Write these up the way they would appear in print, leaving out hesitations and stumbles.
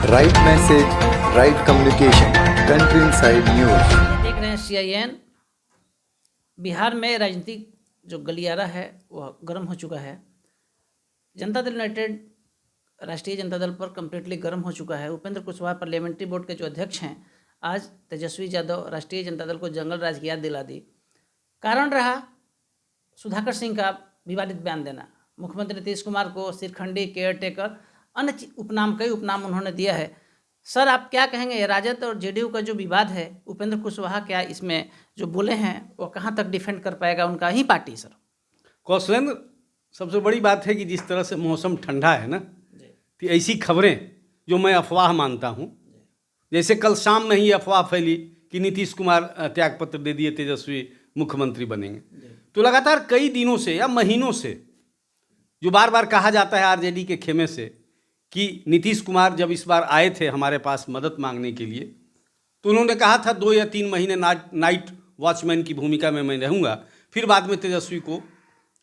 Right message, right communication, country inside news. देख रहे हैं CIN। बिहार में राजनीतिक जो गलियारा है वह गर्म हो चुका है। जनता दल यूनाइटेड राष्ट्रीय जनता दल पर कम्प्लीटली गर्म हो चुका है। उपेंद्र कुशवाहा पार्लियामेंट्री बोर्ड के जो अध्यक्ष हैं, आज तेजस्वी यादव राष्ट्रीय जनता दल को जंगल राज की याद दिला दी। कारण रहा सुधाकर सिंह का विवादित बयान देना। मुख्यमंत्री नीतीश कुमार को सिरखंडी, केयरटेकर, अन्य कई उपनाम उन्होंने दिया है। सर, आप क्या कहेंगे? राजद और जेडीयू का जो विवाद है, उपेंद्र कुशवाहा क्या इसमें जो बोले हैं वो कहाँ तक डिफेंड कर पाएगा उनका ही पार्टी? सर, कौशलेंद्र, सबसे बड़ी बात है कि जिस तरह से मौसम ठंडा है ना, तो ऐसी खबरें जो मैं अफवाह मानता हूँ, जैसे कल शाम में ही अफवाह फैली कि नीतीश कुमार त्यागपत्र दे दिए, तेजस्वी मुख्यमंत्री बनेंगे, तो लगातार कई दिनों से या महीनों से जो बार बार कहा जाता है आरजेडी के खेमे से कि नीतीश कुमार जब इस बार आए थे हमारे पास मदद मांगने के लिए, तो उन्होंने कहा था 2 या 3 महीने नाइट वॉचमैन की भूमिका में मैं रहूँगा, फिर बाद में तेजस्वी को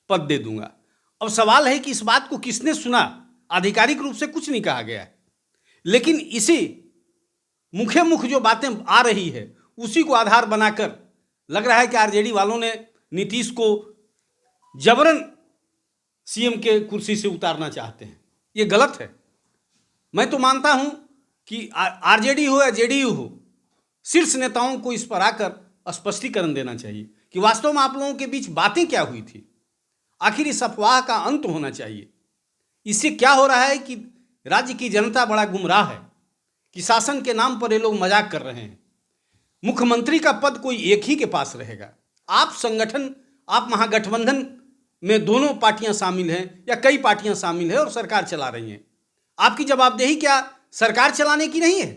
पद दे दूंगा। अब सवाल है कि इस बात को किसने सुना? आधिकारिक रूप से कुछ नहीं कहा गया है, लेकिन इसी मुख जो बातें आ रही है उसी को आधार बनाकर लग रहा है कि आरजेडी वालों ने नीतीश को जबरन सीएम के कुर्सी से उतारना चाहते हैं। ये गलत है। मैं तो मानता हूं कि आरजेडी हो या जेडीयू हो, शीर्ष नेताओं को इस पर आकर स्पष्टीकरण देना चाहिए कि वास्तव में आप लोगों के बीच बातें क्या हुई थी। आखिर इस अफवाह का अंत होना चाहिए। इससे क्या हो रहा है कि राज्य की जनता बड़ा गुमराह है कि शासन के नाम पर ये लोग मजाक कर रहे हैं। मुख्यमंत्री का पद कोई एक ही के पास रहेगा। आप संगठन, आप महागठबंधन में दोनों पार्टियां शामिल हैं या कई पार्टियां शामिल हैं और सरकार चला रही हैं। आपकी जवाबदेही क्या सरकार चलाने की नहीं है?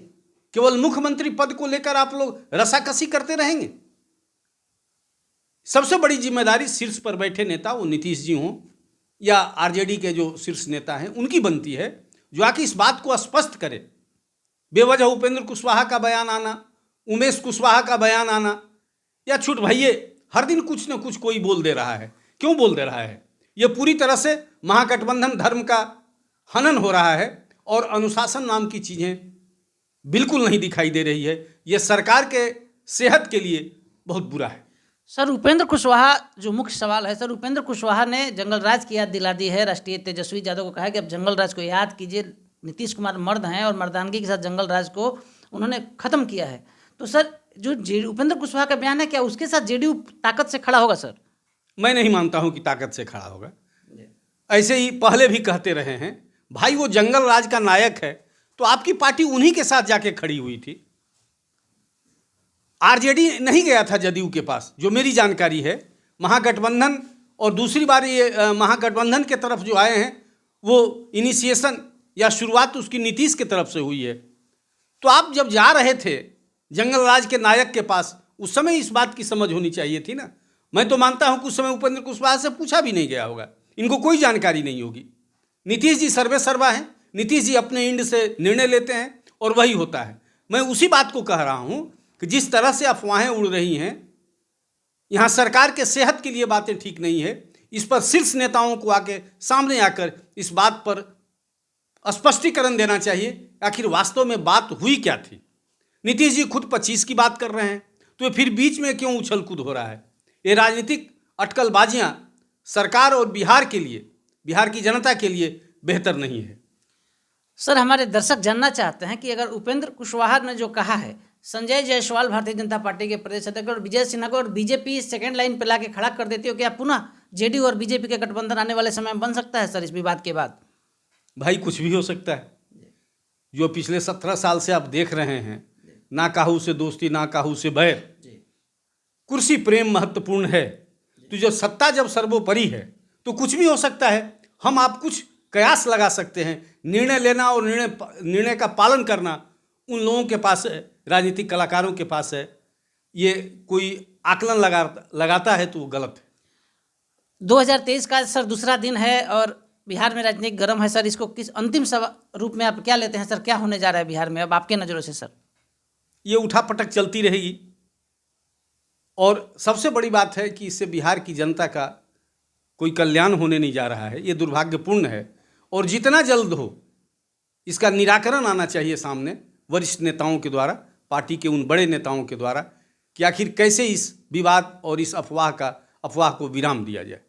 केवल मुख्यमंत्री पद को लेकर आप लोग रसाकसी करते रहेंगे? सबसे बड़ी जिम्मेदारी शीर्ष पर बैठे नेता, वो नीतीश जी हों या आरजेडी के जो शीर्ष नेता हैं, उनकी बनती है, जो आके इस बात को स्पष्ट करे। बेवजह उपेंद्र कुशवाहा का बयान आना, उमेश कुशवाहा का बयान आना, या छूट भैये हर दिन कुछ न कुछ कोई बोल दे रहा है। क्यों बोल दे रहा है? यह पूरी तरह से महागठबंधन धर्म का हनन हो रहा है और अनुशासन नाम की चीज़ें बिल्कुल नहीं दिखाई दे रही है। यह सरकार के सेहत के लिए बहुत बुरा है। सर, उपेंद्र कुशवाहा जो मुख्य सवाल है, सर, उपेंद्र कुशवाहा ने जंगल राज की याद दिला दी है। राष्ट्रीय तेजस्वी यादव को कहा है कि अब जंगल राज को याद कीजिए। नीतीश कुमार मर्द हैं और मर्दानगी के साथ जंगल राज को उन्होंने खत्म किया है। तो सर, जो उपेंद्र कुशवाहा का बयान है, क्या उसके साथ जेडीयू ताकत से खड़ा होगा? सर, मैं नहीं मानता हूं कि ताकत से खड़ा होगा। ऐसे ही पहले भी कहते रहे हैं, भाई वो जंगल राज का नायक है तो आपकी पार्टी उन्हीं के साथ जाके खड़ी हुई थी। आरजेडी नहीं गया था जदयू के पास, जो मेरी जानकारी है। महागठबंधन, और दूसरी बार ये महागठबंधन के तरफ जो आए हैं वो इनिशिएशन या शुरुआत उसकी नीतीश के तरफ से हुई है। तो आप जब जा रहे थे जंगल राज के नायक के पास, उस समय इस बात की समझ होनी चाहिए थी ना। मैं तो मानता हूं कि उस समय उपेंद्र कुशवाहा से पूछा भी नहीं गया होगा, इनको कोई जानकारी नहीं होगी। नीतीश जी सर्वे सर्वा हैं, नीतीश जी अपने इंड से निर्णय लेते हैं और वही होता है। मैं उसी बात को कह रहा हूं कि जिस तरह से अफवाहें उड़ रही हैं, यहाँ सरकार के सेहत के लिए बातें ठीक नहीं है। इस पर शीर्ष नेताओं को आके सामने आकर इस बात पर स्पष्टीकरण देना चाहिए, आखिर वास्तव में बात हुई क्या थी। नीतीश जी खुद 25 की बात कर रहे हैं, तो फिर बीच में क्यों उछल कूद हो रहा है? ये राजनीतिक अटकलबाजियां सरकार और बिहार के लिए, बिहार की जनता के लिए बेहतर नहीं है। सर, हमारे दर्शक जानना चाहते हैं कि अगर उपेंद्र कुशवाहा ने जो कहा है, संजय जायसवाल भारतीय जनता पार्टी के प्रदेश अध्यक्ष और विजय सिन्हा को और बीजेपी सेकेंड लाइन पर लाके खड़ा कर देती हो, क्या पुनः जेडीयू और बीजेपी के गठबंधन आने वाले समय में बन सकता है? सर, इस विवाद के बाद भाई कुछ भी हो सकता है। जो पिछले 17 साल से आप देख रहे हैं, ना काहू से दोस्ती ना काहू से बैर, कुर्सी प्रेम महत्वपूर्ण है। तो जो सत्ता जब सर्वोपरि है तो कुछ भी हो सकता है। हम आप कुछ कयास लगा सकते हैं। निर्णय लेना और निर्णय का पालन करना उन लोगों के पास है, राजनीतिक कलाकारों के पास है। ये कोई आकलन लगाता है तो वो गलत है। 2023 का सर दूसरा दिन है और बिहार में राजनीतिक गर्म है। सर, इसको किस अंतिम रूप में आप क्या लेते हैं? सर, क्या होने जा रहा है बिहार में अब आपके नज़रों से? सर, ये उठापटक चलती रहेगी और सबसे बड़ी बात है कि इससे बिहार की जनता का कोई कल्याण होने नहीं जा रहा है। ये दुर्भाग्यपूर्ण है और जितना जल्द हो इसका निराकरण आना चाहिए सामने वरिष्ठ नेताओं के द्वारा, पार्टी के उन बड़े नेताओं के द्वारा, कि आखिर कैसे इस विवाद और इस अफवाह को विराम दिया जाए।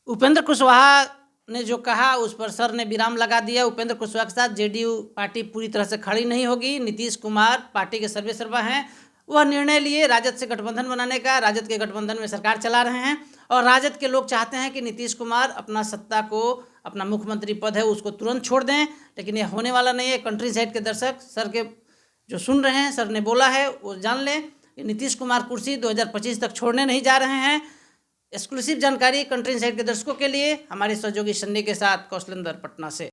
उपेंद्र कुशवाहा ने जो कहा उस पर सर ने विराम लगा दिया। उपेंद्र कुशवाहा के साथ जेडीयू पार्टी पूरी तरह से खड़ी नहीं होगी। नीतीश कुमार पार्टी के सर्वेसर्वा हैं। वह निर्णय लिए राजद से गठबंधन बनाने का। राजद के गठबंधन में सरकार चला रहे हैं और राजद के लोग चाहते हैं कि नीतीश कुमार अपना सत्ता को, अपना मुख्यमंत्री पद है उसको तुरंत छोड़ दें, लेकिन यह होने वाला नहीं है। कंट्री साइड के दर्शक सर के जो सुन रहे हैं, सर ने बोला है वो जान लें कि नीतीश कुमार कुर्सी 2025 तक छोड़ने नहीं जा रहे हैं। एक्सक्लूसिव जानकारी कंट्री साइड के दर्शकों के लिए हमारे सहयोगी सन्नी के साथ कौशलेंद्र पटना से।